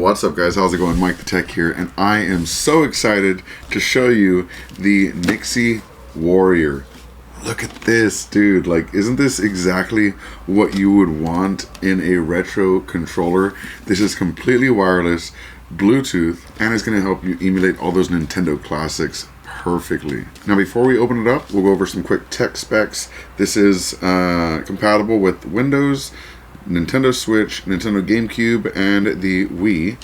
What's up guys, how's it going? MikeTheTech here, and I am so excited to show you the NYXI Warrior. Look at this, dude. Like, isn't this exactly what you would want in a retro controller? This is completely wireless, Bluetooth, and it's going to help you emulate all those Nintendo classics perfectly. Now, before we open it up, we'll go over some quick tech specs. This is compatible with Windows, Nintendo Switch, Nintendo GameCube, and the Wii.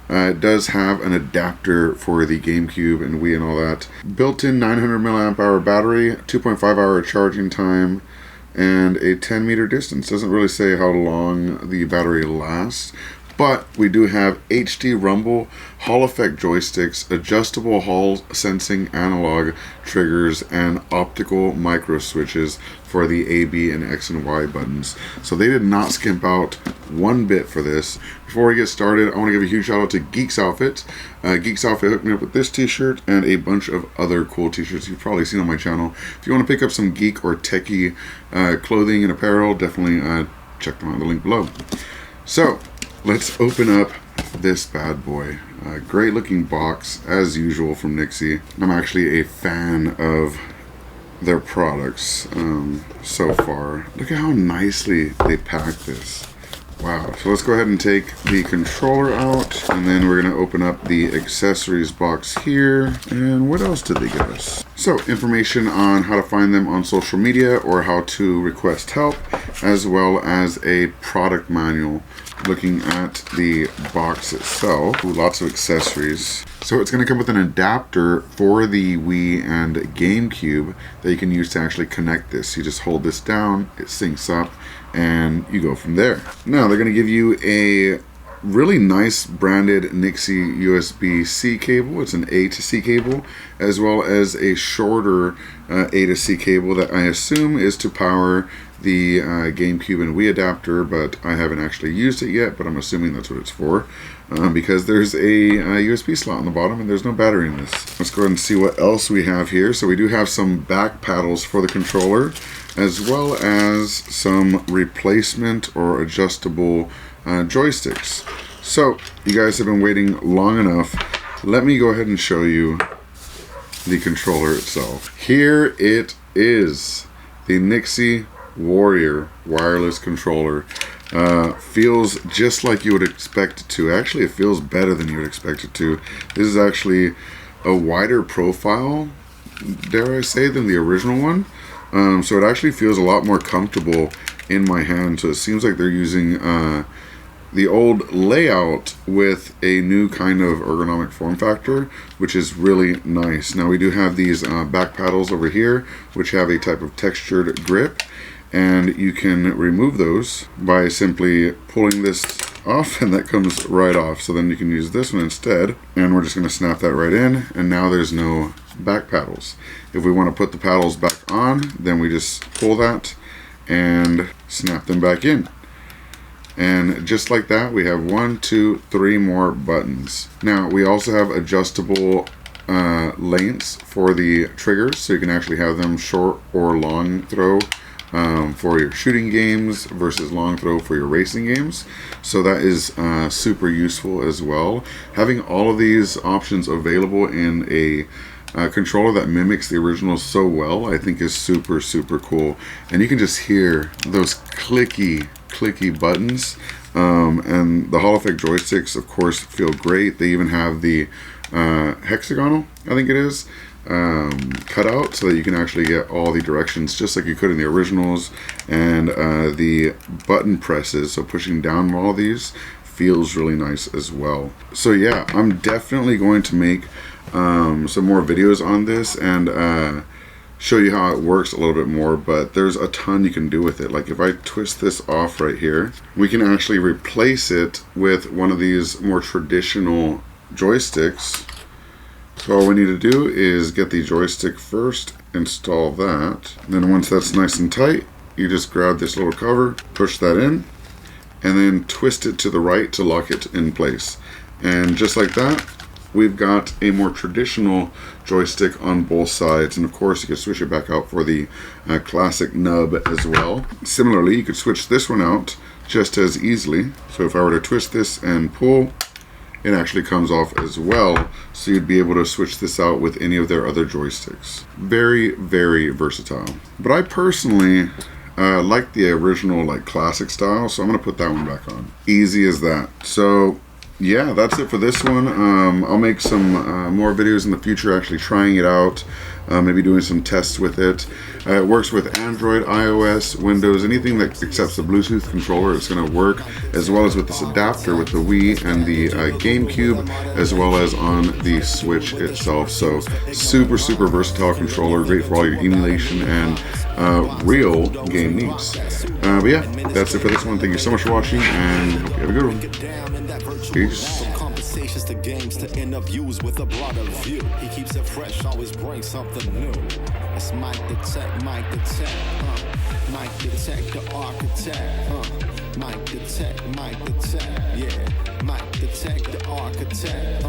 It does have an adapter for the GameCube and Wii and all that. Built-in 900 milliamp hour battery, 2.5 hour charging time, and a 10 meter distance. Doesn't really say how long the battery lasts, but we do have HD rumble, Hall effect joysticks, adjustable Hall sensing analog triggers, and optical microswitches for the A, B, and X and Y buttons. So they did not skimp out one bit for this. Before we get started, I want to give a huge shout out to Geeks Outfit. Geeks Outfit hooked me up with this t-shirt and a bunch of other cool t-shirts you've probably seen on my channel. If you want to pick up some geek or techie clothing and apparel, definitely check them out in the link below. So let's open up this bad boy. Great looking box as usual from NYXI. I'm actually a fan of their products so far. Look at how nicely they pack this. Wow. So let's go ahead and take the controller out, and then we're going to open up the accessories box here. And what else did they give us? So information on how to find them on social media or how to request help, as well as a product manual looking at the box itself. Ooh, lots of accessories. So it's going to come with an adapter for the Wii and GameCube that you can use to actually connect this. You just hold this down, it syncs up, and you go from there. Now they're going to give you a really nice branded NYXI USB-C cable. It's an A to C cable, as well as a shorter A to C cable that I assume is to power the GameCube and Wii adapter, but I haven't actually used it yet, but I'm assuming that's what it's for, because there's a USB slot on the bottom and there's no battery in this. Let's go ahead and see what else we have here. So we do have some back paddles for the controller, as well as some replacement or adjustable joysticks. So you guys have been waiting long enough. Let me go ahead and show you the controller itself. Here it is, the NYXI Warrior wireless controller. Feels just like you would expect it to. Actually, it feels better than you would expect it to. This is actually a wider profile, dare I say, than the original one. So it actually feels a lot more comfortable in my hand. So it seems like they're using the old layout with a new kind of ergonomic form factor, which is really nice. Now we do have these back paddles over here, which have a type of textured grip, and you can remove those by simply pulling this off, and that comes right off. So then you can use this one instead, and we're just going to snap that right in, and now there's no back paddles. If we want to put the paddles back on, then we just pull that and snap them back in. And just like that, we have 1, 2, 3 more buttons. Now we also have adjustable lengths for the triggers, so you can actually have them short or long throw for your shooting games versus long throw for your racing games. So that is super useful as well. Having all of these options available in a controller that mimics the original so well, I think is super, super cool. And you can just hear those clicky buttons. And the Hall effect joysticks, of course, feel great. They even have the hexagonal, I think it is, cut out so that you can actually get all the directions just like you could in the originals. And the button presses, so pushing down all these, feels really nice as well. So yeah, I'm definitely going to make some more videos on this and show you how it works a little bit more, but there's a ton you can do with it. Like if I twist this off right here, we can actually replace it with one of these more traditional joysticks. So all we need to do is get the joystick first, install that, and then once that's nice and tight, you just grab this little cover, push that in, and then twist it to the right to lock it in place. And just like that, we've got a more traditional joystick on both sides, and of course you could switch it back out for the classic nub as well. Similarly, you could switch this one out just as easily. So if I were to twist this and pull, it actually comes off as well, so you'd be able to switch this out with any of their other joysticks. Very, very versatile. But I personally like the original, like, classic style, so I'm gonna put that one back on. Easy as that. So yeah, that's it for this one. I'll make some more videos in the future actually trying it out, maybe doing some tests with it. It works with Android, iOS, Windows, anything that accepts the Bluetooth controller, it's going to work, as well as with this adapter with the Wii and the GameCube, as well as on the Switch itself. So super, super versatile controller, great for all your emulation and real game needs. But yeah, that's it for this one. Thank you so much for watching, and hope you have a good one. Peace. Conversations to games to interviews with a broader view. He keeps it fresh, always brings something new. It's MikeTheTech, MikeTheTech, the architect. MikeTheTech, yeah. MikeTheTech, the architect.